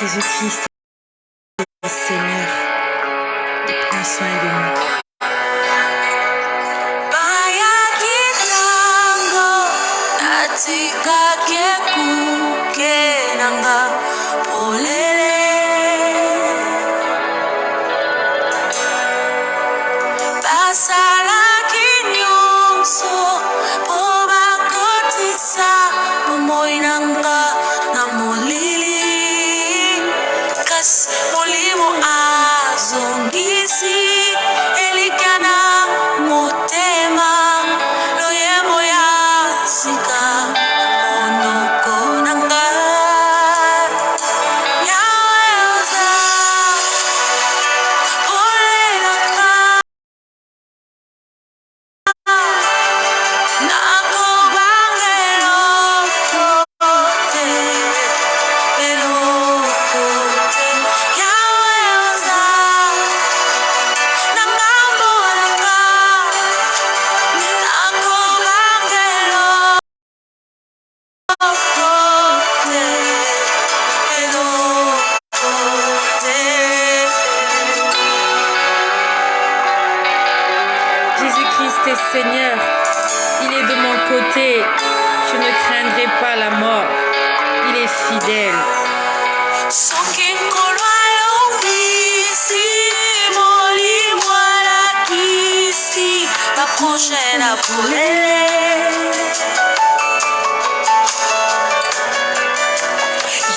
Jésus-Christ est Seigneur, il prend soin de nous. Jésus-Christ est Seigneur, il est de mon côté, je ne craindrai pas la mort, il est fidèle.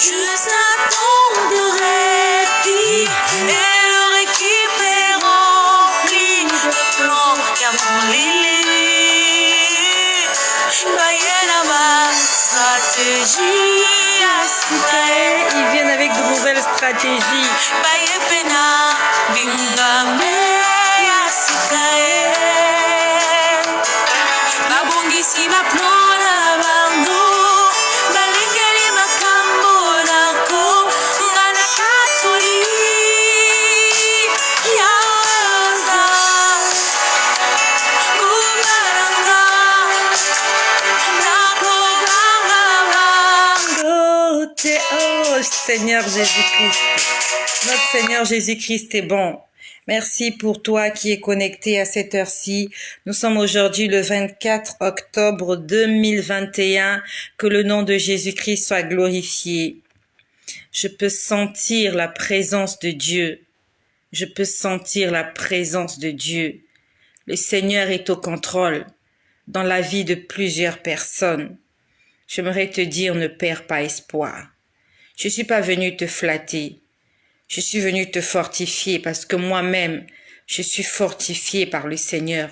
Juste un temps de répit et leur équipe est remplie de plans qu'à mon lit. Bayena ma stratégie. Ils viennent avec de nouvelles stratégies. Bayepena bingame yasikae. Babongisi maplona bango. Balingeli makambo nako. Ngana katoli. Yaza. Gumaranga. Nako Oh Seigneur Jésus-Christ, notre Seigneur Jésus-Christ est bon. Merci pour toi qui es connecté à cette heure-ci. Nous sommes aujourd'hui le 24 octobre 2021. Que le nom de Jésus-Christ soit glorifié. Je peux sentir la présence de Dieu. Je peux sentir la présence de Dieu. Le Seigneur est au contrôle dans la vie de plusieurs personnes. J'aimerais te dire, ne perds pas espoir. Je suis pas venu te flatter. Je suis venu te fortifier parce que moi-même, je suis fortifié par le Seigneur.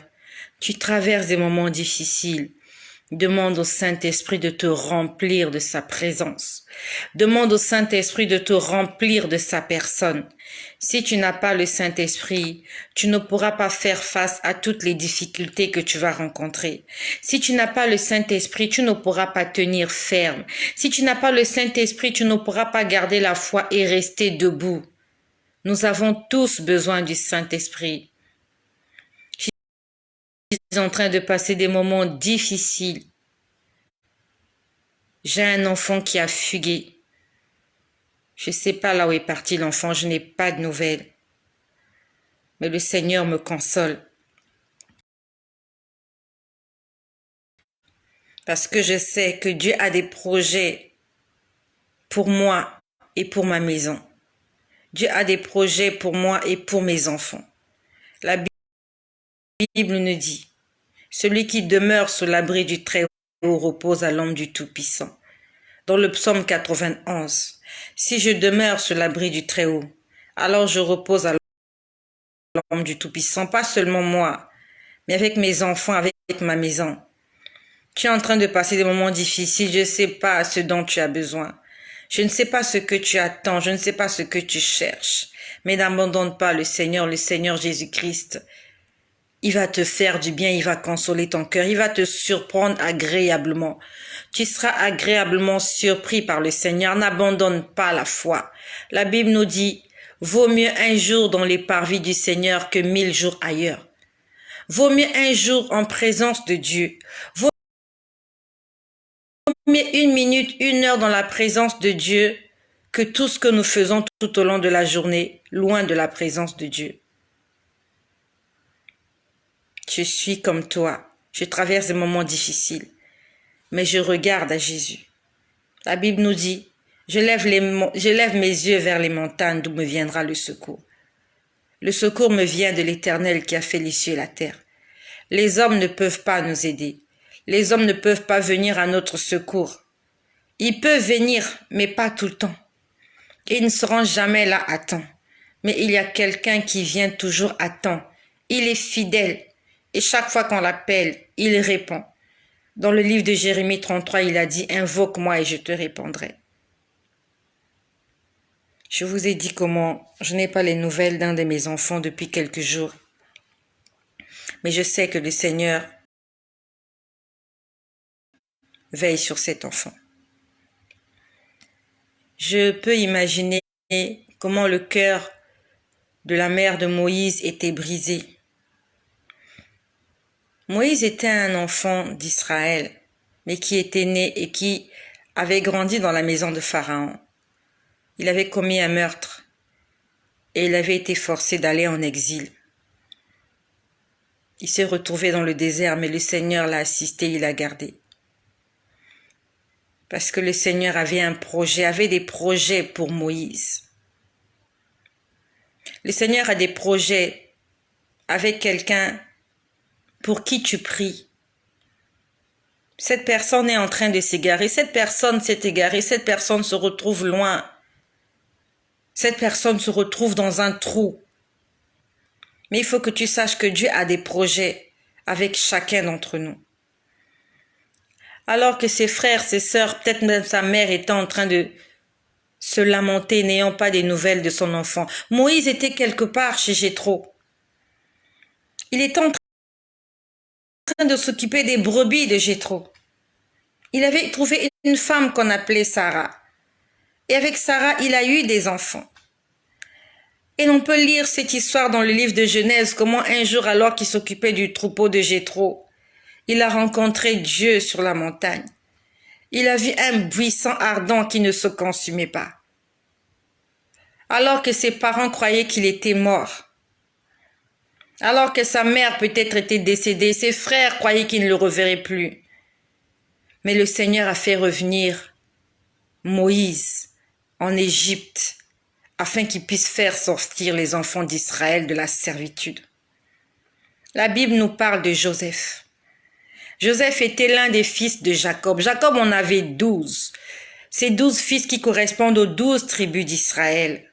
Tu traverses des moments difficiles. Demande au Saint-Esprit de te remplir de sa présence. Demande au Saint-Esprit de te remplir de sa personne. Si tu n'as pas le Saint-Esprit, tu ne pourras pas faire face à toutes les difficultés que tu vas rencontrer. Si tu n'as pas le Saint-Esprit, tu ne pourras pas tenir ferme. Si tu n'as pas le Saint-Esprit, tu ne pourras pas garder la foi et rester debout. Nous avons tous besoin du Saint-Esprit. Je suis en train de passer des moments difficiles. J'ai un enfant qui a fugué. Je ne sais pas là où est parti l'enfant, je n'ai pas de nouvelles. Mais le Seigneur me console. Parce que je sais que Dieu a des projets pour moi et pour ma maison. Dieu a des projets pour moi et pour mes enfants. La Bible nous dit, celui qui demeure sous l'abri du Très-Haut repose à l'ombre du Tout-Puissant. Dans le psaume 91, si je demeure sous l'abri du Très-Haut, alors je repose à l'ombre du Tout-Puissant, pas seulement moi, mais avec mes enfants, avec ma maison. Tu es en train de passer des moments difficiles, je ne sais pas ce dont tu as besoin. Je ne sais pas ce que tu attends, je ne sais pas ce que tu cherches, mais n'abandonne pas le Seigneur Jésus-Christ. Il va te faire du bien, il va consoler ton cœur, il va te surprendre agréablement. Tu seras agréablement surpris par le Seigneur, n'abandonne pas la foi. La Bible nous dit, vaut mieux un jour dans les parvis du Seigneur que 1000 jours ailleurs. Vaut mieux un jour en présence de Dieu. Vaut mieux 1 minute, 1 heure dans la présence de Dieu que tout ce que nous faisons tout au long de la journée, loin de la présence de Dieu. Je suis comme toi, je traverse des moments difficiles, mais je regarde à Jésus. La Bible nous dit, je lève mes yeux vers les montagnes d'où me viendra le secours. Le secours me vient de l'Éternel qui a fait les cieux et la terre. Les hommes ne peuvent pas nous aider. Les hommes ne peuvent pas venir à notre secours. Ils peuvent venir, mais pas tout le temps. Ils ne seront jamais là à temps. Mais il y a quelqu'un qui vient toujours à temps. Il est fidèle. Et chaque fois qu'on l'appelle, il répond. Dans le livre de Jérémie 33, il a dit « Invoque-moi et je te répondrai ». Je vous ai dit comment je n'ai pas les nouvelles d'un de mes enfants depuis quelques jours. Mais je sais que le Seigneur veille sur cet enfant. Je peux imaginer comment le cœur de la mère de Moïse était brisé. Moïse était un enfant d'Israël, mais qui était né et qui avait grandi dans la maison de Pharaon. Il avait commis un meurtre et il avait été forcé d'aller en exil. Il s'est retrouvé dans le désert, mais le Seigneur l'a assisté, il l'a gardé. Parce que le Seigneur avait des projets pour Moïse. Le Seigneur a des projets avec quelqu'un pour qui tu pries. Cette personne est en train de s'égarer, cette personne s'est égarée, cette personne se retrouve loin. Cette personne se retrouve dans un trou. Mais il faut que tu saches que Dieu a des projets avec chacun d'entre nous. Alors que ses frères, ses sœurs, peut-être même sa mère était en train de se lamenter, n'ayant pas des nouvelles de son enfant. Moïse était quelque part chez Jéthro. Il était en train de s'occuper des brebis de Jéthro. Il avait trouvé une femme qu'on appelait Sarah. Et avec Sarah, il a eu des enfants. Et on peut lire cette histoire dans le livre de Genèse, comment un jour, alors qu'il s'occupait du troupeau de Jéthro, il a rencontré Dieu sur la montagne. Il a vu un buisson ardent qui ne se consumait pas. Alors que ses parents croyaient qu'il était mort. Alors que sa mère peut-être était décédée, ses frères croyaient qu'il ne le reverrait plus. Mais le Seigneur a fait revenir Moïse en Égypte afin qu'il puisse faire sortir les enfants d'Israël de la servitude. La Bible nous parle de Joseph. Joseph était l'un des fils de Jacob. Jacob en avait 12. Ces 12 fils qui correspondent aux 12 tribus d'Israël.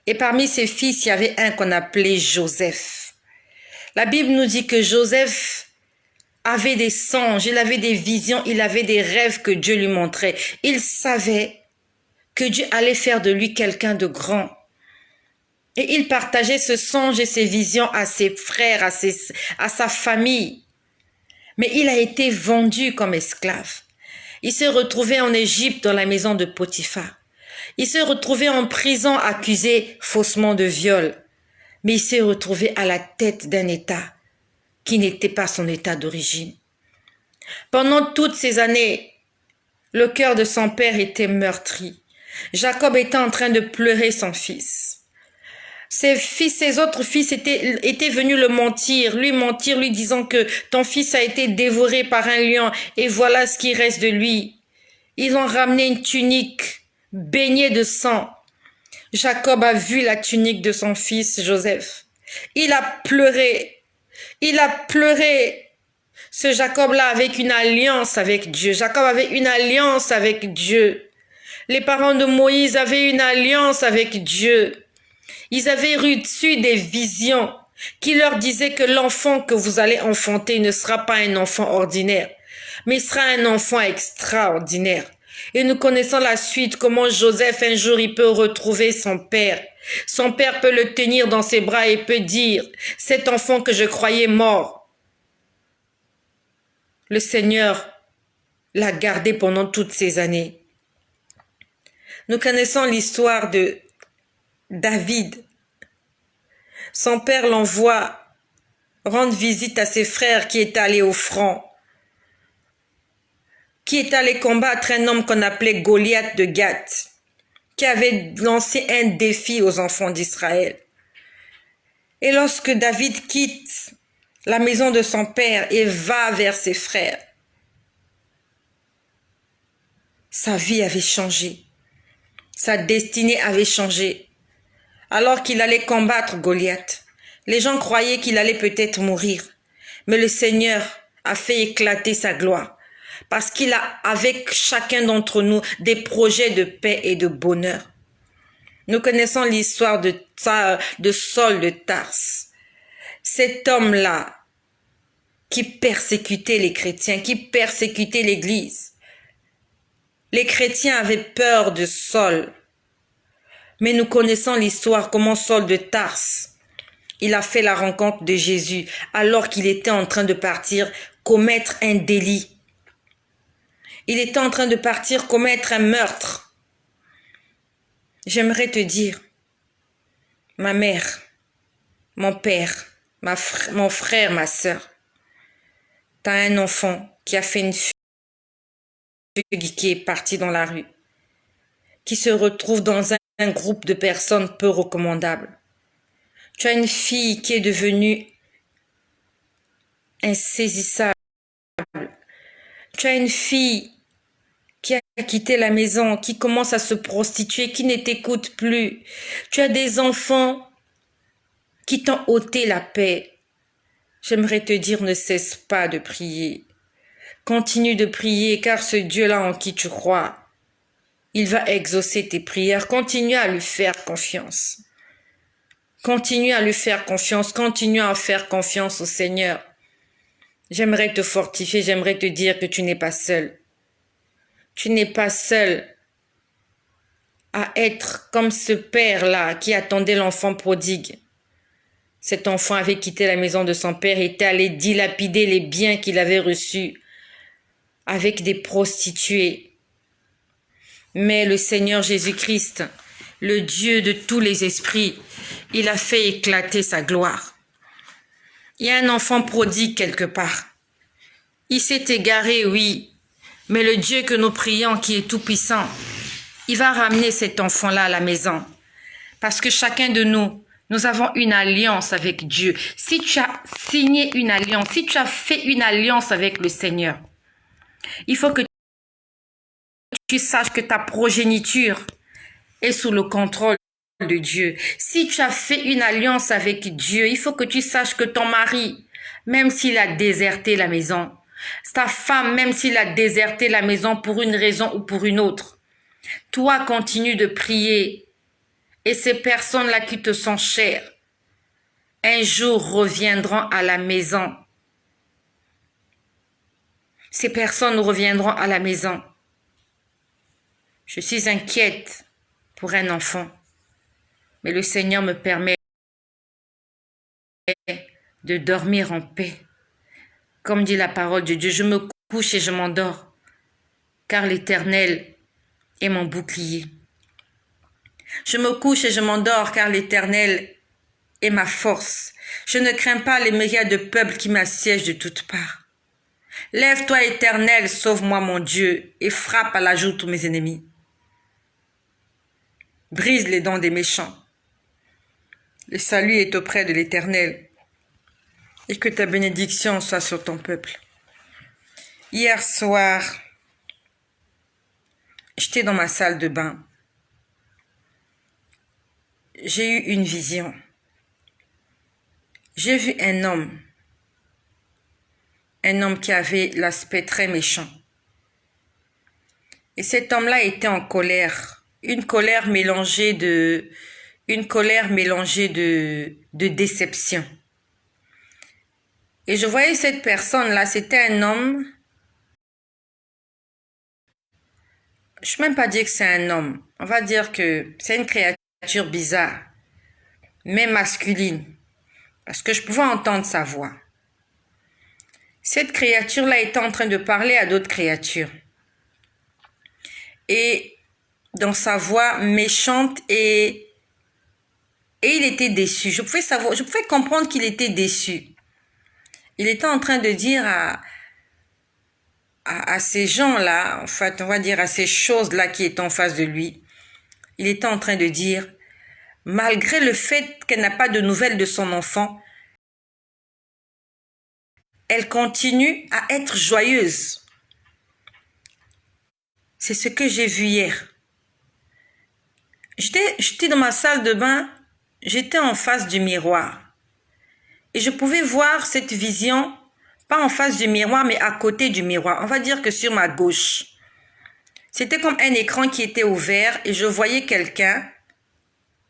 Et parmi ces fils, il y avait un qu'on appelait Joseph. La Bible nous dit que Joseph avait des songes, il avait des visions, il avait des rêves que Dieu lui montrait. Il savait que Dieu allait faire de lui quelqu'un de grand. Et il partageait ce songe et ses visions à ses frères, à sa famille. Mais il a été vendu comme esclave. Il s'est retrouvé en Égypte dans la maison de Potiphar. Il s'est retrouvé en prison accusé faussement de viol. Mais il s'est retrouvé à la tête d'un État qui n'était pas son État d'origine. Pendant toutes ces années, le cœur de son père était meurtri. Jacob était en train de pleurer son fils. Ses autres fils étaient venus le mentir, lui disant que ton fils a été dévoré par un lion et voilà ce qui reste de lui. Ils ont ramené une tunique baignée de sang. Jacob a vu la tunique de son fils Joseph. Il a pleuré. Il a pleuré. Ce Jacob-là avec une alliance avec Dieu. Jacob avait une alliance avec Dieu. Les parents de Moïse avaient une alliance avec Dieu. Ils avaient reçu des visions qui leur disaient que l'enfant que vous allez enfanter ne sera pas un enfant ordinaire, mais sera un enfant extraordinaire. Et nous connaissons la suite, comment Joseph un jour il peut retrouver son père. Son père peut le tenir dans ses bras et peut dire, cet enfant que je croyais mort, le Seigneur l'a gardé pendant toutes ces années. Nous connaissons l'histoire de David. Son père l'envoie rendre visite à ses frères qui étaient allés au front, qui est allé combattre un homme qu'on appelait Goliath de Gath, qui avait lancé un défi aux enfants d'Israël. Et lorsque David quitte la maison de son père et va vers ses frères, sa vie avait changé. Sa destinée avait changé. Alors qu'il allait combattre Goliath, les gens croyaient qu'il allait peut-être mourir. Mais le Seigneur a fait éclater sa gloire. Parce qu'il a avec chacun d'entre nous des projets de paix et de bonheur. Nous connaissons l'histoire de Saul de Tarse. Cet homme-là qui persécutait les chrétiens, qui persécutait l'Église. Les chrétiens avaient peur de Saul. Mais nous connaissons l'histoire, comment Saul de Tarse, il a fait la rencontre de Jésus alors qu'il était en train de partir commettre un délit. Il était en train de partir commettre un meurtre. J'aimerais te dire, ma mère, mon père, mon frère, ma sœur, t'as un enfant qui a fait une fugue, qui est parti dans la rue, qui se retrouve dans un groupe de personnes peu recommandables. Tu as une fille qui est devenue insaisissable. Tu as une fille qui a quitté la maison, qui commence à se prostituer, qui ne t'écoute plus. Tu as des enfants qui t'ont ôté la paix. J'aimerais te dire, ne cesse pas de prier. Continue de prier, car ce Dieu-là en qui tu crois, il va exaucer tes prières. Continue à lui faire confiance. Continue à lui faire confiance. Continue à faire confiance au Seigneur. J'aimerais te fortifier, j'aimerais te dire que tu n'es pas seul. Tu n'es pas seul à être comme ce père-là qui attendait l'enfant prodigue. Cet enfant avait quitté la maison de son père et était allé dilapider les biens qu'il avait reçus avec des prostituées. Mais le Seigneur Jésus-Christ, le Dieu de tous les esprits, il a fait éclater sa gloire. Il y a un enfant prodigue quelque part. Il s'est égaré, oui, mais le Dieu que nous prions, qui est tout-puissant, il va ramener cet enfant-là à la maison. Parce que chacun de nous, nous avons une alliance avec Dieu. Si tu as signé une alliance, si tu as fait une alliance avec le Seigneur, il faut que tu saches que ta progéniture est sous le contrôle de Dieu. Si tu as fait une alliance avec Dieu, il faut que tu saches que ton mari, même s'il a déserté la maison, ta femme, même s'il a déserté la maison pour une raison ou pour une autre, toi, continue de prier. Et ces personnes-là qui te sont chères, un jour reviendront à la maison. Ces personnes reviendront à la maison. Je suis inquiète pour un enfant, mais le Seigneur me permet de dormir en paix. Comme dit la parole de Dieu, je me couche et je m'endors, car l'Éternel est mon bouclier. Je me couche et je m'endors, car l'Éternel est ma force. Je ne crains pas les myriades de peuples qui m'assiègent de toutes parts. Lève-toi, Éternel, sauve-moi, mon Dieu, et frappe à la joue tous mes ennemis. Brise les dents des méchants. Le salut est auprès de l'Éternel, et que ta bénédiction soit sur ton peuple. Hier soir, j'étais dans ma salle de bain. J'ai eu une vision. J'ai vu un homme qui avait l'aspect très méchant. Et cet homme-là était en colère, une colère mélangée de déception. Et je voyais cette personne-là, c'était un homme, je ne peux même pas dire que c'est un homme, on va dire que c'est une créature bizarre, mais masculine, parce que je pouvais entendre sa voix. Cette créature-là était en train de parler à d'autres créatures. Et dans sa voix méchante, et il était déçu. Je pouvais comprendre qu'il était déçu. Il était en train de dire à ces gens-là, en fait, on va dire à ces choses-là qui étaient en face de lui, il était en train de dire, malgré le fait qu'elle n'a pas de nouvelles de son enfant, elle continue à être joyeuse. C'est ce que j'ai vu hier. J'étais dans ma salle de bain, j'étais en face du miroir. Et je pouvais voir cette vision, pas en face du miroir, mais à côté du miroir. On va dire que sur ma gauche. C'était comme un écran qui était ouvert et je voyais quelqu'un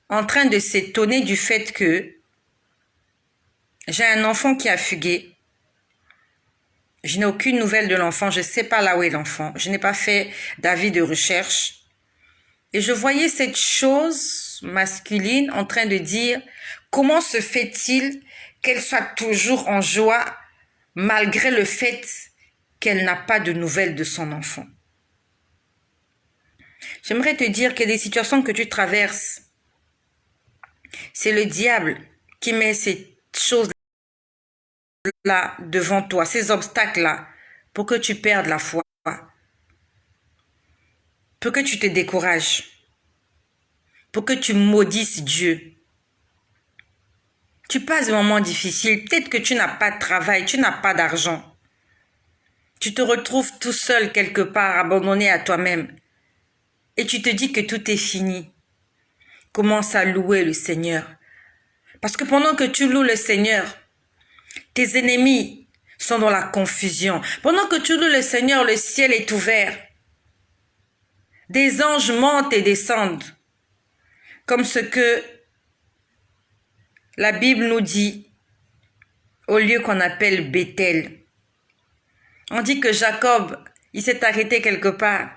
en train de s'étonner du fait que j'ai un enfant qui a fugué. Je n'ai aucune nouvelle de l'enfant, je ne sais pas là où est l'enfant. Je n'ai pas fait d'avis de recherche. Et je voyais cette chose masculine en train de dire comment se fait-il qu'elle soit toujours en joie malgré le fait qu'elle n'a pas de nouvelles de son enfant. J'aimerais te dire qu'il y a des situations que tu traverses. C'est le diable qui met ces choses-là devant toi, ces obstacles-là, pour que tu perdes la foi, pour que tu te décourages, pour que tu maudisses Dieu. Tu passes des moments difficiles, peut-être que tu n'as pas de travail, tu n'as pas d'argent. Tu te retrouves tout seul quelque part, abandonné à toi-même. Et tu te dis que tout est fini. Commence à louer le Seigneur. Parce que pendant que tu loues le Seigneur, tes ennemis sont dans la confusion. Pendant que tu loues le Seigneur, le ciel est ouvert. Des anges montent et descendent. Comme ce que la Bible nous dit au lieu qu'on appelle Bethel. On dit que Jacob, il s'est arrêté quelque part.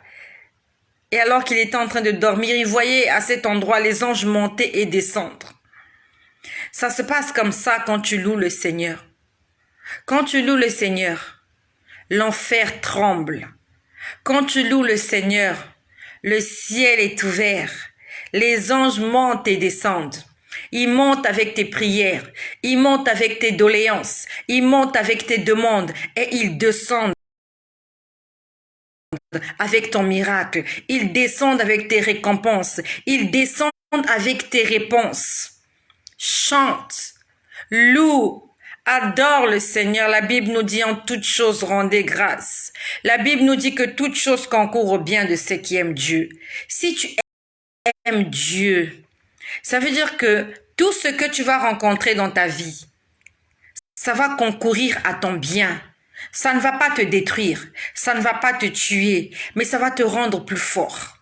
Et alors qu'il était en train de dormir, il voyait à cet endroit les anges monter et descendre. Ça se passe comme ça quand tu loues le Seigneur. Quand tu loues le Seigneur, l'enfer tremble. Quand tu loues le Seigneur, le ciel est ouvert. Les anges montent et descendent. Ils montent avec tes prières. Ils montent avec tes doléances. Ils montent avec tes demandes. Et ils descendent avec ton miracle. Ils descendent avec tes récompenses. Ils descendent avec tes réponses. Chante, loue, adore le Seigneur. La Bible nous dit en toutes choses rendez grâce. La Bible nous dit que toute chose concourt au bien de ceux qui aiment Dieu. Si tu aimes Dieu, ça veut dire que tout ce que tu vas rencontrer dans ta vie, ça va concourir à ton bien. Ça ne va pas te détruire, ça ne va pas te tuer, mais ça va te rendre plus fort.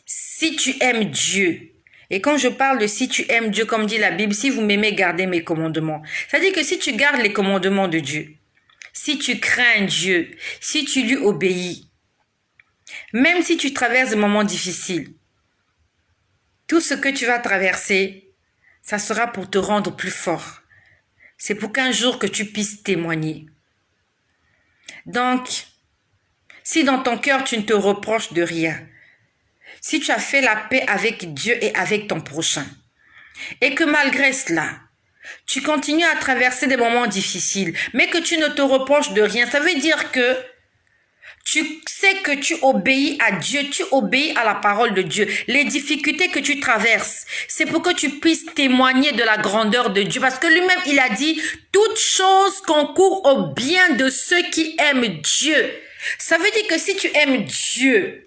Si tu aimes Dieu, et quand je parle de si tu aimes Dieu, comme dit la Bible, si vous m'aimez, gardez mes commandements. Ça dit que si tu gardes les commandements de Dieu, si tu crains Dieu, si tu lui obéis, même si tu traverses des moments difficiles, tout ce que tu vas traverser, ça sera pour te rendre plus fort. C'est pour qu'un jour que tu puisses témoigner. Donc, si dans ton cœur tu ne te reproches de rien, si tu as fait la paix avec Dieu et avec ton prochain, et que malgré cela, tu continues à traverser des moments difficiles, mais que tu ne te reproches de rien, ça veut dire que tu sais que tu obéis à Dieu, tu obéis à la parole de Dieu. Les difficultés que tu traverses, c'est pour que tu puisses témoigner de la grandeur de Dieu. Parce que lui-même, il a dit, toute chose concourt au bien de ceux qui aiment Dieu. Ça veut dire que si tu aimes Dieu,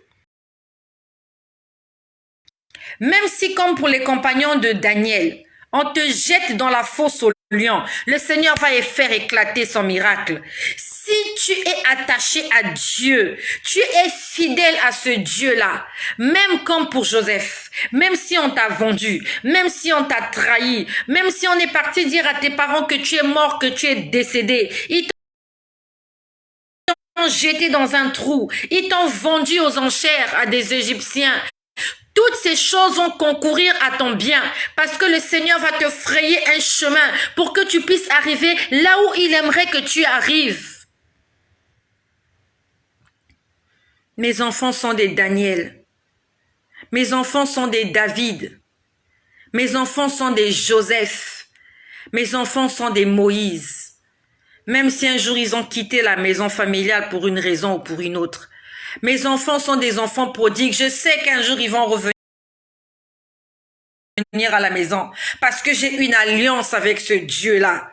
même si comme pour les compagnons de Daniel, on te jette dans la fosse au lion, le Seigneur va faire éclater son miracle. Si tu es attaché à Dieu, tu es fidèle à ce Dieu-là, même comme pour Joseph, même si on t'a vendu, même si on t'a trahi, même si on est parti dire à tes parents que tu es mort, que tu es décédé, ils t'ont jeté dans un trou, ils t'ont vendu aux enchères à des Égyptiens. Toutes ces choses vont concourir à ton bien parce que le Seigneur va te frayer un chemin pour que tu puisses arriver là où il aimerait que tu arrives. Mes enfants sont des Daniel. Mes enfants sont des David. Mes enfants sont des Joseph. Mes enfants sont des Moïse. Même si un jour ils ont quitté la maison familiale pour une raison ou pour une autre. Mes enfants sont des enfants prodigues. Je sais qu'un jour, ils vont revenir à la maison parce que j'ai une alliance avec ce Dieu-là.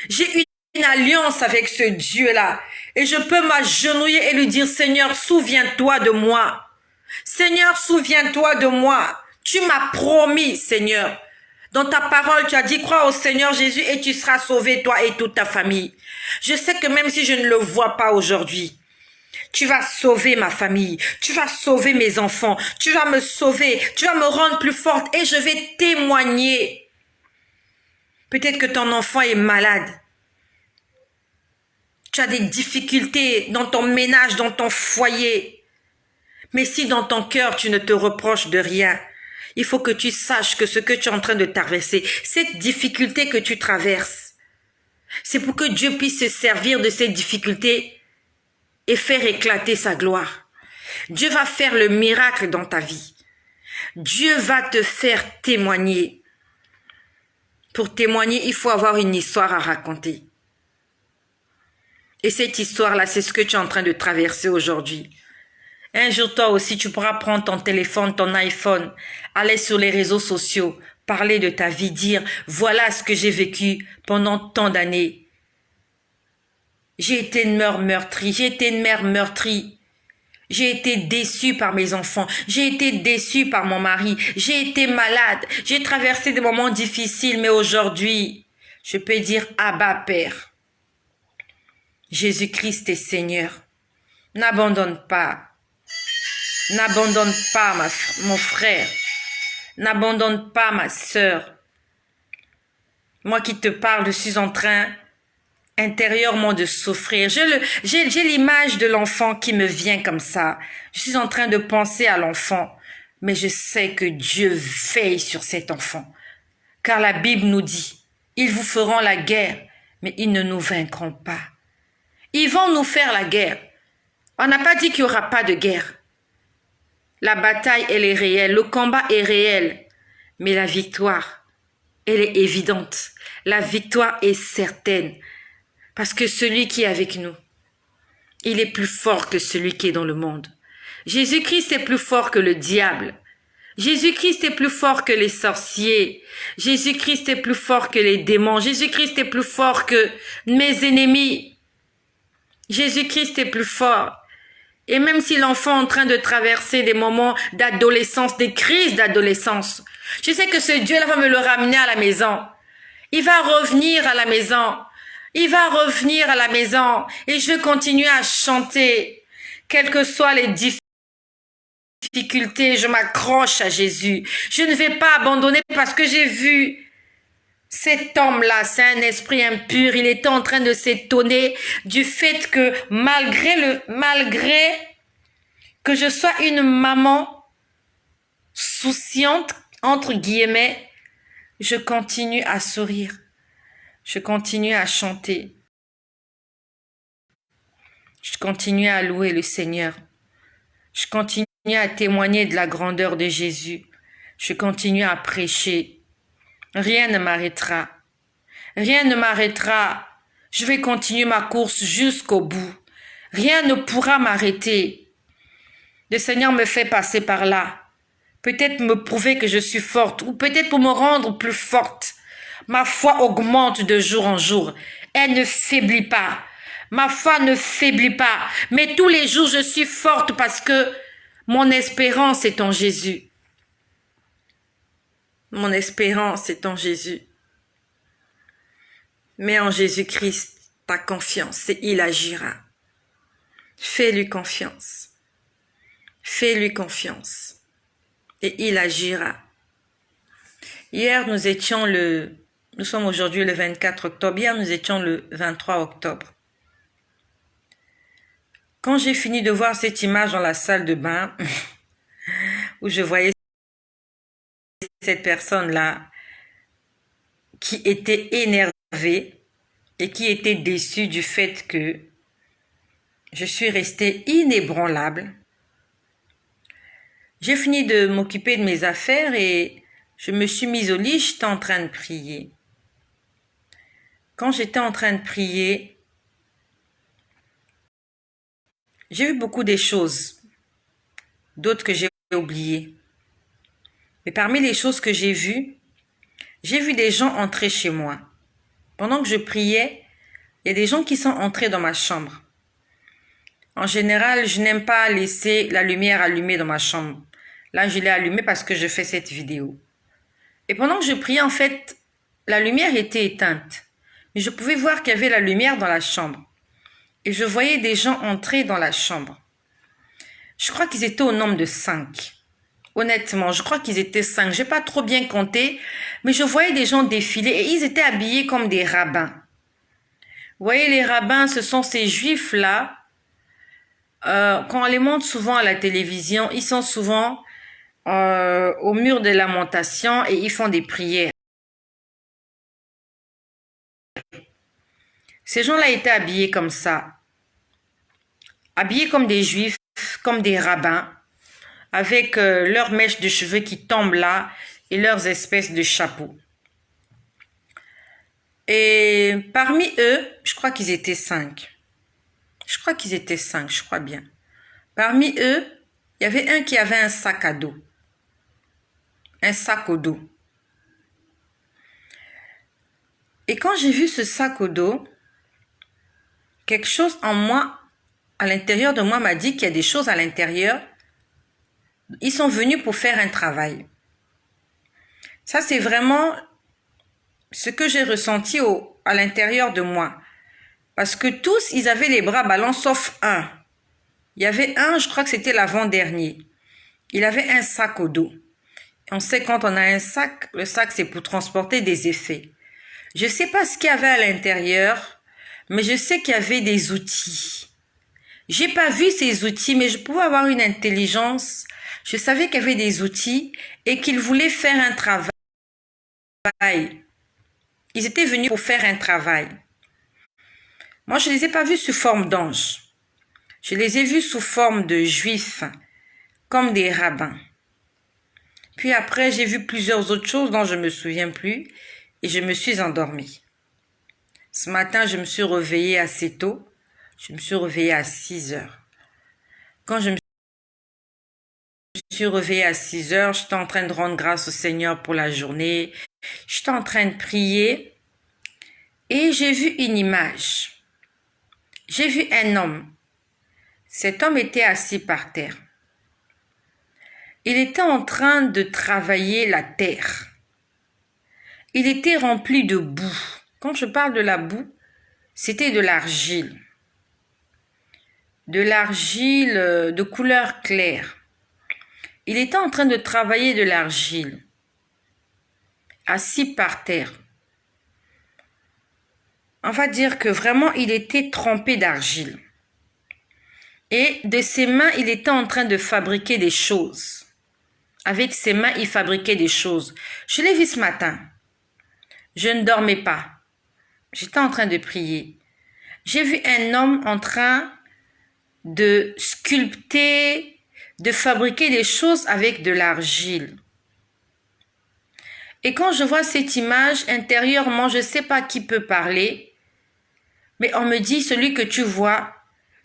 J'ai une alliance avec ce Dieu-là. Et je peux m'agenouiller et lui dire, Seigneur, souviens-toi de moi. Seigneur, souviens-toi de moi. Tu m'as promis, Seigneur. Dans ta parole, tu as dit, crois au Seigneur Jésus et tu seras sauvé, toi et toute ta famille. Je sais que même si je ne le vois pas aujourd'hui, tu vas sauver ma famille, tu vas sauver mes enfants, tu vas me sauver, tu vas me rendre plus forte et je vais témoigner. Peut-être que ton enfant est malade. Tu as des difficultés dans ton ménage, dans ton foyer. Mais si dans ton cœur, tu ne te reproches de rien, il faut que tu saches que ce que tu es en train de traverser, cette difficulté que tu traverses, c'est pour que Dieu puisse se servir de cette difficulté et faire éclater sa gloire. Dieu va faire le miracle dans ta vie. Dieu va te faire témoigner. Pour témoigner, il faut avoir une histoire à raconter. Et cette histoire-là, c'est ce que tu es en train de traverser aujourd'hui. Un jour, toi aussi, tu pourras prendre ton téléphone, ton iPhone, aller sur les réseaux sociaux, parler de ta vie, dire « Voilà ce que j'ai vécu pendant tant d'années. J'ai été une mère meurtrie, j'ai été une mère meurtrie. J'ai été déçue par mes enfants, j'ai été déçue par mon mari, j'ai été malade, j'ai traversé des moments difficiles, mais aujourd'hui, je peux dire « Abba, Père. Jésus-Christ est Seigneur. N'abandonne pas. N'abandonne pas mon frère. N'abandonne pas ma sœur. Moi qui te parle, je suis en train intérieurement de souffrir. J'ai l'image de l'enfant qui me vient comme ça. Je suis en train de penser à l'enfant. Mais je sais que Dieu veille sur cet enfant. Car la Bible nous dit, ils vous feront la guerre, mais ils ne nous vaincront pas. Ils vont nous faire la guerre. On n'a pas dit qu'il n'y aura pas de guerre. La bataille, elle est réelle. Le combat est réel. Mais la victoire, elle est évidente. La victoire est certaine. Parce que celui qui est avec nous, il est plus fort que celui qui est dans le monde. Jésus-Christ est plus fort que le diable. Jésus-Christ est plus fort que les sorciers. Jésus-Christ est plus fort que les démons. Jésus-Christ est plus fort que mes ennemis. Jésus-Christ est plus fort. Et même si l'enfant est en train de traverser des moments d'adolescence, des crises d'adolescence, je sais que ce Dieu-là va me le ramener à la maison. Il va revenir à la maison. Il va revenir à la maison. Et je vais continuer à chanter. Quelles que soient les difficultés, je m'accroche à Jésus. Je ne vais pas abandonner parce que j'ai vu cet homme-là, c'est un esprit impur. Il était en train de s'étonner du fait que malgré que je sois une maman souciante, entre guillemets, je continue à sourire. Je continue à chanter. Je continue à louer le Seigneur. Je continue à témoigner de la grandeur de Jésus. Je continue à prêcher. Rien ne m'arrêtera. Rien ne m'arrêtera. Je vais continuer ma course jusqu'au bout. Rien ne pourra m'arrêter. Le Seigneur me fait passer par là. Peut-être me prouver que je suis forte ou peut-être pour me rendre plus forte. Ma foi augmente de jour en jour. Elle ne faiblit pas. Ma foi ne faiblit pas. Mais tous les jours, je suis forte parce que mon espérance est en Jésus. Mon espérance est en Jésus. Mets en Jésus-Christ ta confiance et il agira. Fais-lui confiance. Fais-lui confiance. Et il agira. Hier, nous sommes aujourd'hui le 24 octobre. Hier, nous étions le 23 octobre. Quand j'ai fini de voir cette image dans la salle de bain, où je voyais cette personne-là qui était énervée et qui était déçue du fait que je suis restée inébranlable. J'ai fini de m'occuper de mes affaires et je me suis mise au lit, j'étais en train de prier. Quand j'étais en train de prier, j'ai vu beaucoup de choses. d'autres que j'ai oubliées. Mais parmi les choses que j'ai vu des gens entrer chez moi. Pendant que je priais, il y a des gens qui sont entrés dans ma chambre. En général, je n'aime pas laisser la lumière allumée dans ma chambre. Là, je l'ai allumée parce que je fais cette vidéo. Et pendant que je priais, en fait, la lumière était éteinte. Mais je pouvais voir qu'il y avait la lumière dans la chambre. Et je voyais des gens entrer dans la chambre. Je crois qu'ils étaient au nombre de 5. Honnêtement, je crois qu'ils étaient 5. Je n'ai pas trop bien compté, mais je voyais des gens défiler et ils étaient habillés comme des rabbins. Vous voyez, les rabbins, ce sont ces juifs-là. Quand on les montre souvent à la télévision, ils sont souvent au mur de lamentation et ils font des prières. Ces gens-là étaient habillés comme ça. Habillés comme des juifs, comme des rabbins, avec leurs mèches de cheveux qui tombent là et leurs espèces de chapeaux. Et parmi eux, je crois qu'ils étaient 5. Je crois qu'ils étaient 5, je crois bien. Parmi eux, il y avait un qui avait un sac à dos. Un sac au dos. Et quand j'ai vu ce sac au dos, quelque chose en moi, à l'intérieur de moi, m'a dit qu'il y a des choses à l'intérieur. Ils sont venus pour faire un travail. Ça, c'est vraiment ce que j'ai ressenti à l'intérieur de moi. Parce que tous, ils avaient les bras ballants, sauf un. Il y avait un, je crois que c'était l'avant-dernier. Il avait un sac au dos. Et on sait quand on a un sac, le sac, c'est pour transporter des effets. Je ne sais pas ce qu'il y avait à l'intérieur, mais je sais qu'il y avait des outils. J'ai pas vu ces outils, mais je pouvais avoir une intelligence. Je savais qu'il y avait des outils et qu'ils voulaient faire un travail. Ils étaient venus pour faire un travail. Moi, je ne les ai pas vus sous forme d'anges. Je les ai vus sous forme de juifs, comme des rabbins. Puis après, j'ai vu plusieurs autres choses dont je ne me souviens plus et je me suis endormie. Ce matin, je me suis réveillée assez tôt. Je me suis réveillée à 6 heures. Quand je me suis réveillée à 6 heures, j'étais en train de rendre grâce au Seigneur pour la journée. J'étais en train de prier et j'ai vu une image. J'ai vu un homme. Cet homme était assis par terre. Il était en train de travailler la terre. Il était rempli de boue. Quand je parle de la boue, c'était de l'argile. De l'argile de couleur claire. Il était en train de travailler de l'argile. Assis par terre. On va dire que vraiment, il était trempé d'argile. Et de ses mains, il était en train de fabriquer des choses. Avec ses mains, il fabriquait des choses. Je l'ai vu ce matin. Je ne dormais pas. J'étais en train de prier. J'ai vu un homme en train de sculpter, de fabriquer des choses avec de l'argile. Et quand je vois cette image, intérieurement, je ne sais pas qui peut parler, mais on me dit, celui que tu vois,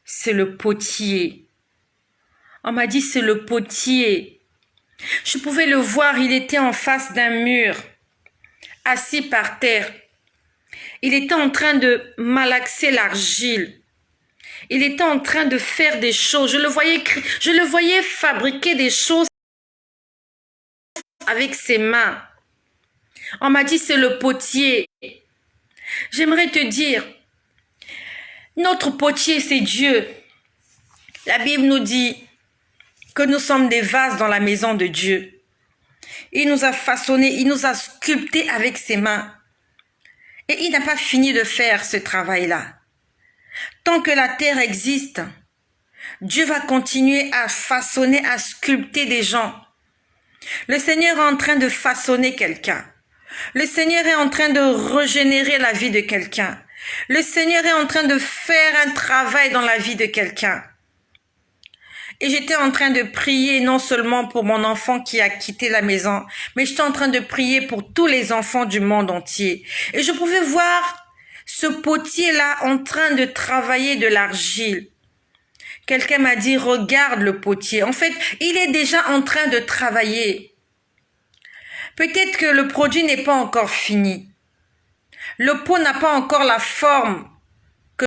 c'est le potier. On m'a dit, c'est le potier. Je pouvais le voir, il était en face d'un mur, assis par terre. Il était en train de malaxer l'argile. Il était en train de faire des choses. Je le voyais fabriquer des choses avec ses mains. On m'a dit, c'est le potier. J'aimerais te dire, notre potier, c'est Dieu. La Bible nous dit que nous sommes des vases dans la maison de Dieu. Il nous a façonnés, il nous a sculptés avec ses mains. Et il n'a pas fini de faire ce travail-là. Tant que la terre existe, Dieu va continuer à façonner, à sculpter des gens. Le Seigneur est en train de façonner quelqu'un. Le Seigneur est en train de régénérer la vie de quelqu'un. Le Seigneur est en train de faire un travail dans la vie de quelqu'un. Et j'étais en train de prier non seulement pour mon enfant qui a quitté la maison, mais j'étais en train de prier pour tous les enfants du monde entier. Et je pouvais voir ce potier-là en train de travailler de l'argile. Quelqu'un m'a dit, regarde le potier. En fait, il est déjà en train de travailler. Peut-être que le produit n'est pas encore fini. Le pot n'a pas encore la forme que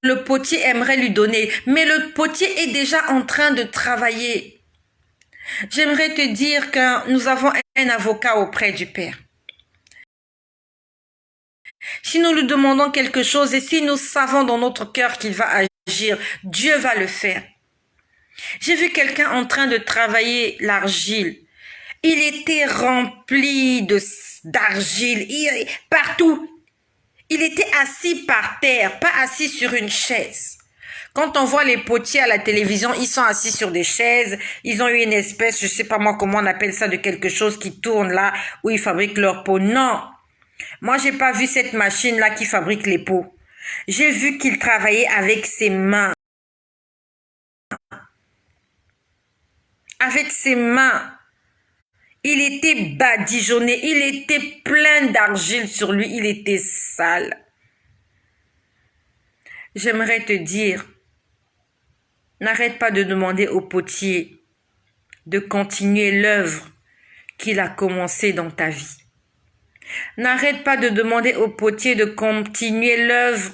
le potier aimerait lui donner. Mais le potier est déjà en train de travailler. J'aimerais te dire que nous avons un avocat auprès du Père. Si nous lui demandons quelque chose et si nous savons dans notre cœur qu'il va agir, Dieu va le faire. J'ai vu quelqu'un en train de travailler l'argile. Il était rempli d'argile partout. Il était assis par terre, pas assis sur une chaise. Quand on voit les potiers à la télévision, ils sont assis sur des chaises. Ils ont eu une espèce, je sais pas moi comment on appelle ça, de quelque chose qui tourne là, où ils fabriquent leurs pots. Non. Moi, j'ai pas vu cette machine-là qui fabrique les pots. J'ai vu qu'il travaillait avec ses mains. Avec ses mains. Il était badigeonné. Il était plein d'argile sur lui. Il était sale. J'aimerais te dire, n'arrête pas de demander au potier de continuer l'œuvre qu'il a commencée dans ta vie. N'arrête pas de demander au potier de continuer l'œuvre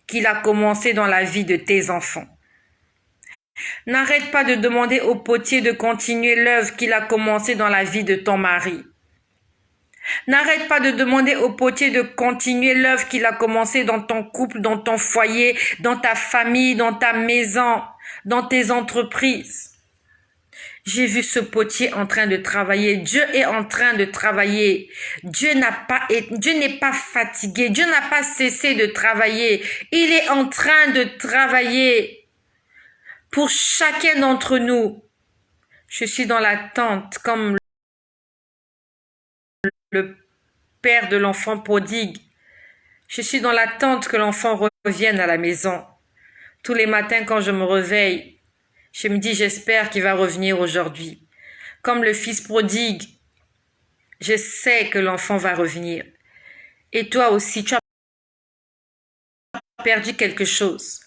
qu'il a commencée dans la vie de tes enfants. N'arrête pas de demander au potier de continuer l'œuvre qu'il a commencée dans la vie de ton mari. N'arrête pas de demander au potier de continuer l'œuvre qu'il a commencée dans ton couple, dans ton foyer, dans ta famille, dans ta maison, dans tes entreprises. J'ai vu ce potier en train de travailler. Dieu est en train de travailler. Dieu n'est pas fatigué. Dieu n'a pas cessé de travailler. Il est en train de travailler pour chacun d'entre nous. Je suis dans l'attente comme le père de l'enfant prodigue. Je suis dans l'attente que l'enfant revienne à la maison. Tous les matins quand je me réveille, je me dis, j'espère qu'il va revenir aujourd'hui. Comme le fils prodigue, je sais que l'enfant va revenir. Et toi aussi, tu as perdu quelque chose.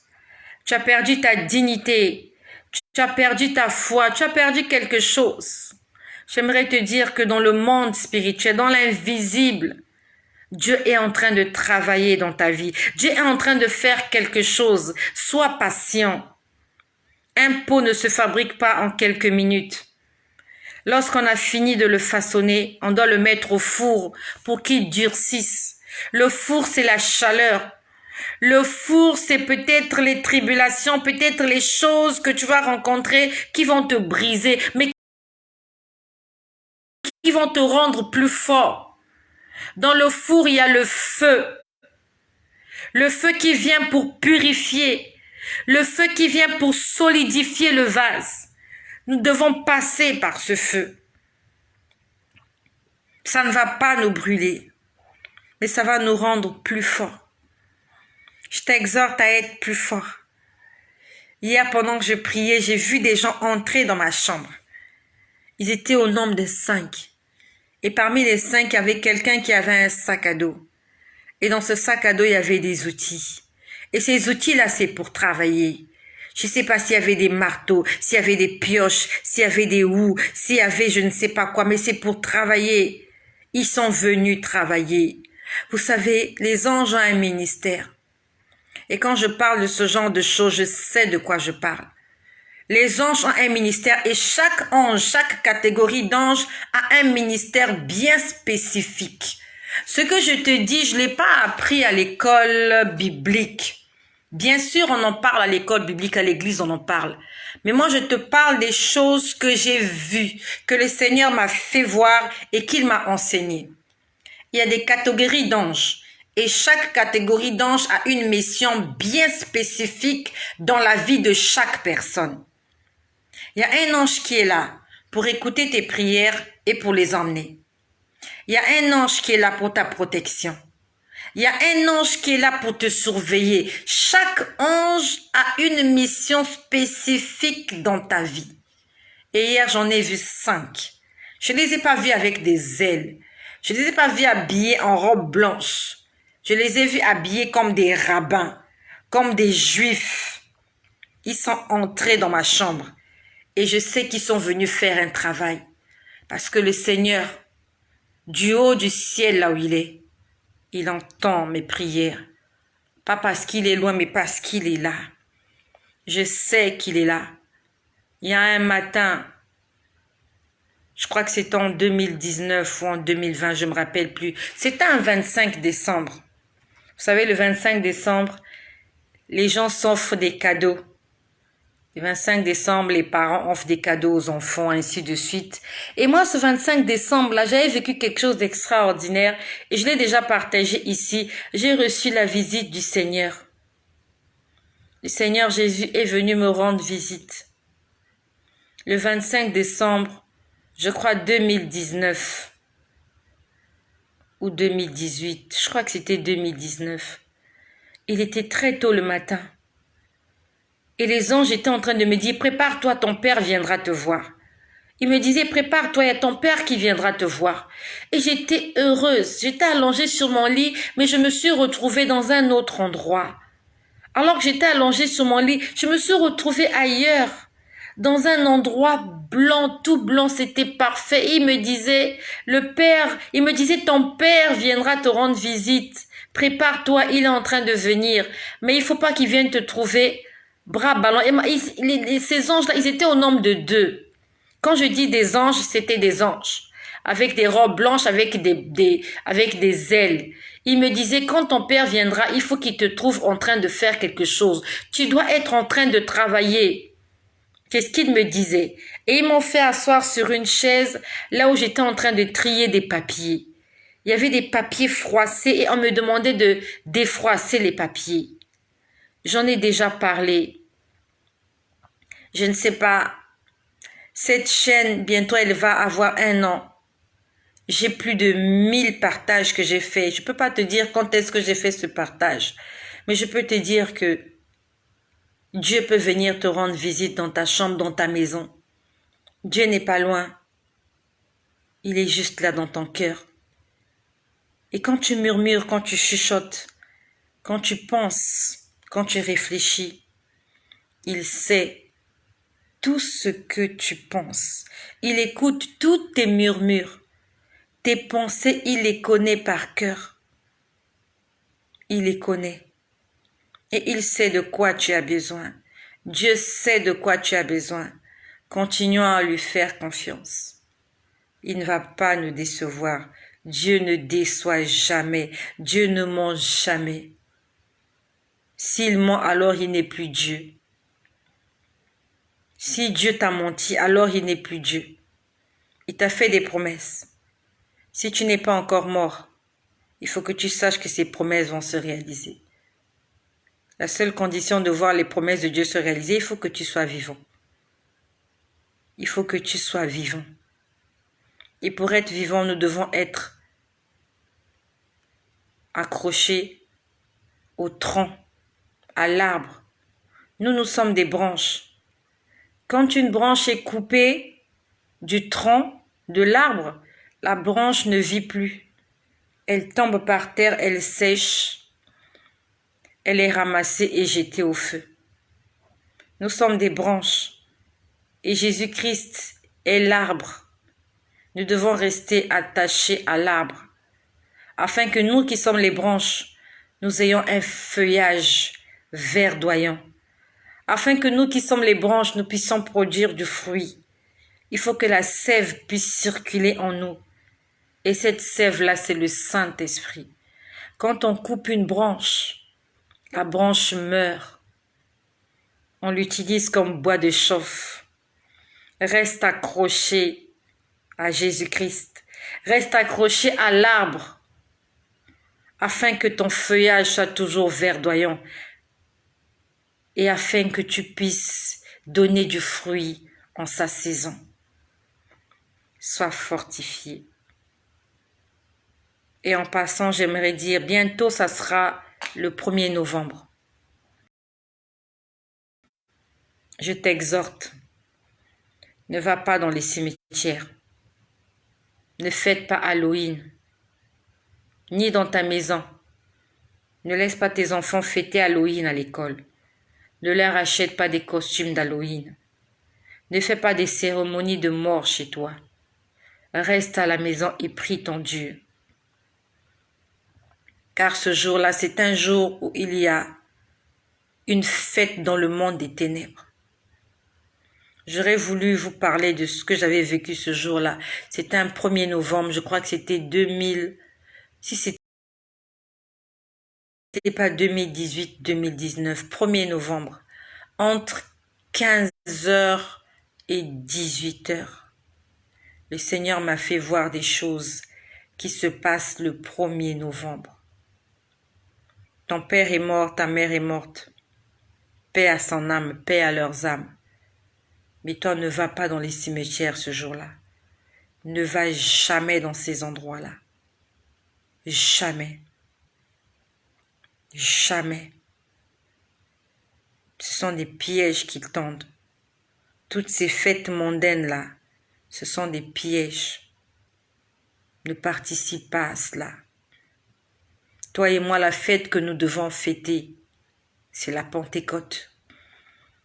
Tu as perdu ta dignité. Tu as perdu ta foi. Tu as perdu quelque chose. J'aimerais te dire que dans le monde spirituel, dans l'invisible, Dieu est en train de travailler dans ta vie. Dieu est en train de faire quelque chose. Sois patient. Un pot ne se fabrique pas en quelques minutes. Lorsqu'on a fini de le façonner, on doit le mettre au four pour qu'il durcisse. Le four, c'est la chaleur. Le four, c'est peut-être les tribulations, peut-être les choses que tu vas rencontrer qui vont te briser, mais qui vont te rendre plus fort. Dans le four, il y a le feu. Le feu qui vient pour purifier. Le feu qui vient pour solidifier le vase. Nous devons passer par ce feu. Ça ne va pas nous brûler, mais ça va nous rendre plus forts. Je t'exhorte à être plus fort. Hier, pendant que je priais, j'ai vu des gens entrer dans ma chambre. Ils étaient au nombre de 5. Et parmi les 5, il y avait quelqu'un qui avait un sac à dos. Et dans ce sac à dos, il y avait des outils. Et ces outils-là, c'est pour travailler. Je ne sais pas s'il y avait des marteaux, s'il y avait des pioches, s'il y avait des houes, s'il y avait je ne sais pas quoi, mais c'est pour travailler. Ils sont venus travailler. Vous savez, les anges ont un ministère. Et quand je parle de ce genre de choses, je sais de quoi je parle. Les anges ont un ministère et chaque ange, chaque catégorie d'ange a un ministère bien spécifique. Ce que je te dis, je ne l'ai pas appris à l'école biblique. Bien sûr, on en parle à l'école biblique, à l'église, on en parle. Mais moi, je te parle des choses que j'ai vues, que le Seigneur m'a fait voir et qu'il m'a enseigné. Il y a des catégories d'anges. Et chaque catégorie d'anges a une mission bien spécifique dans la vie de chaque personne. Il y a un ange qui est là pour écouter tes prières et pour les emmener. Il y a un ange qui est là pour ta protection. Il y a un ange qui est là pour te surveiller. Chaque ange a une mission spécifique dans ta vie. Et hier, j'en ai vu 5. Je ne les ai pas vus avec des ailes. Je ne les ai pas vus habillés en robe blanche. Je les ai vus habillés comme des rabbins, comme des juifs. Ils sont entrés dans ma chambre et je sais qu'ils sont venus faire un travail. Parce que le Seigneur, du haut du ciel là où il entend mes prières. Pas parce qu'il est loin, mais parce qu'il est là. Je sais qu'il est là. Il y a un matin, je crois que c'était en 2019 ou en 2020, je me rappelle plus. C'était un 25 décembre. Vous savez, le 25 décembre, les gens s'offrent des cadeaux. Le 25 décembre, les parents offrent des cadeaux aux enfants, ainsi de suite. Et moi, ce 25 décembre-là, j'avais vécu quelque chose d'extraordinaire et je l'ai déjà partagé ici. J'ai reçu la visite du Seigneur. Le Seigneur Jésus est venu me rendre visite. Le 25 décembre, je crois 2019 ou 2018, je crois que c'était 2019. Il était très tôt le matin. Et les anges étaient en train de me dire, prépare-toi, ton père viendra te voir. Il me disait, prépare-toi, il y a ton père qui viendra te voir. Et j'étais heureuse, j'étais allongée sur mon lit, mais je me suis retrouvée dans un autre endroit. Alors que j'étais allongée sur mon lit, je me suis retrouvée ailleurs, dans un endroit blanc, tout blanc, c'était parfait. Et il me disait, ton père viendra te rendre visite. Prépare-toi, il est en train de venir. Mais il faut pas qu'il vienne te trouver bras ballants. Et ces anges-là, ils étaient au nombre de 2. Quand je dis des anges, c'était des anges. Avec des robes blanches, avec des ailes. Il me disait, quand ton père viendra, il faut qu'il te trouve en train de faire quelque chose. Tu dois être en train de travailler. Qu'est-ce qu'il me disait? Et ils m'ont fait asseoir sur une chaise, là où j'étais en train de trier des papiers. Il y avait des papiers froissés et on me demandait de défroisser les papiers. J'en ai déjà parlé. Je ne sais pas. Cette chaîne, bientôt, elle va avoir 1 an. J'ai plus de 1000 partages que j'ai fait. Je peux pas te dire quand est-ce que j'ai fait ce partage. Mais je peux te dire que Dieu peut venir te rendre visite dans ta chambre, dans ta maison. Dieu n'est pas loin. Il est juste là dans ton cœur. Et quand tu murmures, quand tu chuchotes, quand tu penses, quand tu réfléchis, il sait tout ce que tu penses. Il écoute tous tes murmures. Tes pensées, il les connaît par cœur. Il les connaît. Et il sait de quoi tu as besoin. Dieu sait de quoi tu as besoin. Continuons à lui faire confiance. Il ne va pas nous décevoir. Dieu ne déçoit jamais. Dieu ne ment jamais. S'il ment, alors il n'est plus Dieu. Si Dieu t'a menti, alors il n'est plus Dieu. Il t'a fait des promesses. Si tu n'es pas encore mort, il faut que tu saches que ces promesses vont se réaliser. La seule condition de voir les promesses de Dieu se réaliser, il faut que tu sois vivant. Il faut que tu sois vivant. Et pour être vivant, nous devons être accrochés au tronc, à l'arbre. Nous sommes des branches. Quand une branche est coupée du tronc, de l'arbre, la branche ne vit plus. Elle tombe par terre, elle sèche. Elle est ramassée et jetée au feu. Nous sommes des branches. Et Jésus-Christ est l'arbre. Nous devons rester attachés à l'arbre, afin que nous qui sommes les branches, nous ayons un feuillage verdoyant. Afin que nous qui sommes les branches, nous puissions produire du fruit. Il faut que la sève puisse circuler en nous. Et cette sève-là, c'est le Saint-Esprit. Quand on coupe une branche, la branche meurt. On l'utilise comme bois de chauffe. Reste accroché à Jésus-Christ. Reste accroché à l'arbre, afin que ton feuillage soit toujours verdoyant et afin que tu puisses donner du fruit en sa saison. Sois fortifié. Et en passant, j'aimerais dire, bientôt, ça sera le 1er novembre. Je t'exhorte, ne va pas dans les cimetières. Ne fête pas Halloween, ni dans ta maison. Ne laisse pas tes enfants fêter Halloween à l'école. Ne leur achète pas des costumes d'Halloween. Ne fais pas des cérémonies de mort chez toi. Reste à la maison et prie ton Dieu. Car ce jour-là, c'est un jour où il y a une fête dans le monde des ténèbres. J'aurais voulu vous parler de ce que j'avais vécu ce jour-là. C'était un 1er novembre, je crois que c'était 2000. Si c'était pas 2018, 2019, 1er novembre. Entre 15h et 18h. Le Seigneur m'a fait voir des choses qui se passent le 1er novembre. Ton père est mort, ta mère est morte. Paix à son âme, paix à leurs âmes. Mais toi, ne vas pas dans les cimetières ce jour-là. Ne va jamais dans ces endroits-là. Jamais. Jamais. Ce sont des pièges qu'ils tendent. Toutes ces fêtes mondaines-là, ce sont des pièges. Ne participe pas à cela. Toi et moi, la fête que nous devons fêter, c'est la Pentecôte.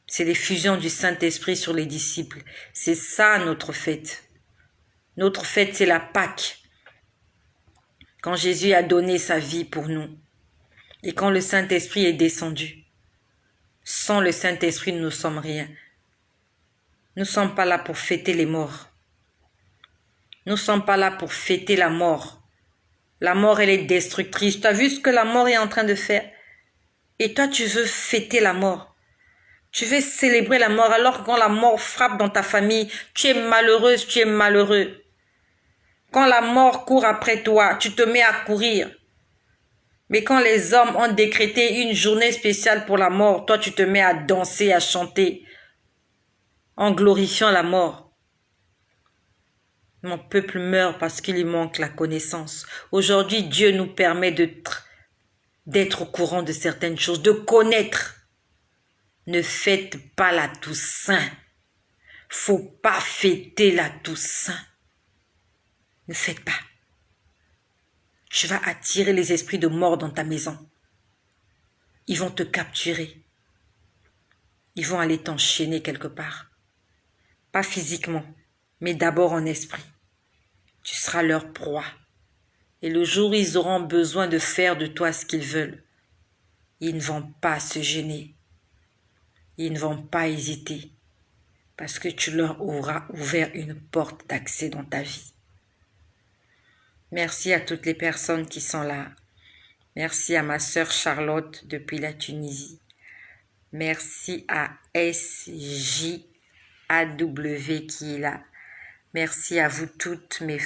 C'est l'effusion du Saint-Esprit sur les disciples. C'est ça notre fête. Notre fête, c'est la Pâque. Quand Jésus a donné sa vie pour nous. Et quand le Saint-Esprit est descendu. Sans le Saint-Esprit, nous ne sommes rien. Nous ne sommes pas là pour fêter les morts. Nous ne sommes pas là pour fêter la mort. La mort, elle est destructrice. Tu as vu ce que la mort est en train de faire? Et toi, tu veux fêter la mort. Tu veux célébrer la mort alors que quand la mort frappe dans ta famille, tu es malheureuse, tu es malheureux. Quand la mort court après toi, tu te mets à courir. Mais quand les hommes ont décrété une journée spéciale pour la mort, toi tu te mets à danser, à chanter, en glorifiant la mort. Mon peuple meurt parce qu'il lui manque la connaissance. Aujourd'hui, Dieu nous permet d'être au courant de certaines choses, de connaître. Ne fête pas la Toussaint. Faut pas fêter la Toussaint. Ne faites pas. Tu vas attirer les esprits de mort dans ta maison. Ils vont te capturer. Ils vont aller t'enchaîner quelque part. Pas physiquement, mais d'abord en esprit. Tu seras leur proie. Et le jour où ils auront besoin de faire de toi ce qu'ils veulent, ils ne vont pas se gêner. Ils ne vont pas hésiter. Parce que tu leur auras ouvert une porte d'accès dans ta vie. Merci à toutes les personnes qui sont là. Merci à ma sœur Charlotte depuis la Tunisie. Merci à SJAW qui est là. Merci à vous toutes mes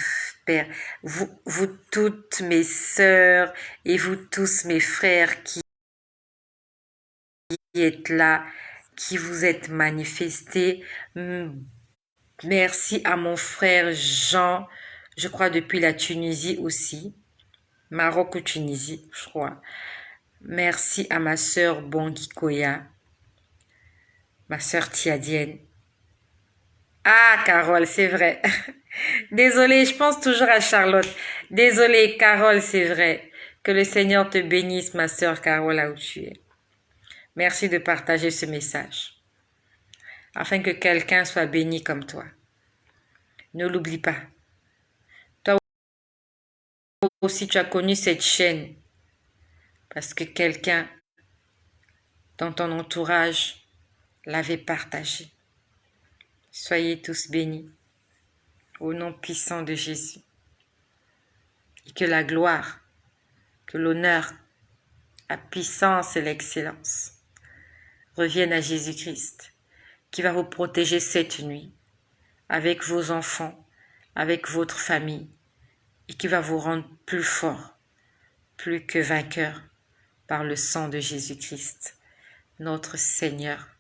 pères, vous toutes mes sœurs et vous tous mes frères qui êtes là, qui vous êtes manifestés. Merci à mon frère Jean, je crois depuis la Tunisie aussi. Maroc ou Tunisie, je crois. Merci à ma sœur Bangui Koya, ma sœur Tiadienne. Ah, Carole, c'est vrai. Désolée, je pense toujours à Charlotte. Désolée, Carole, c'est vrai. Que le Seigneur te bénisse, ma sœur Carole, là où tu es. Merci de partager ce message, afin que quelqu'un soit béni comme toi. Ne l'oublie pas. Toi aussi, tu as connu cette chaîne parce que quelqu'un dans ton entourage l'avait partagée. Soyez tous bénis au nom puissant de Jésus. Et que la gloire, que l'honneur, la puissance et l'excellence reviennent à Jésus-Christ, qui va vous protéger cette nuit, avec vos enfants, avec votre famille, et qui va vous rendre plus fort, plus que vainqueur, par le sang de Jésus-Christ, notre Seigneur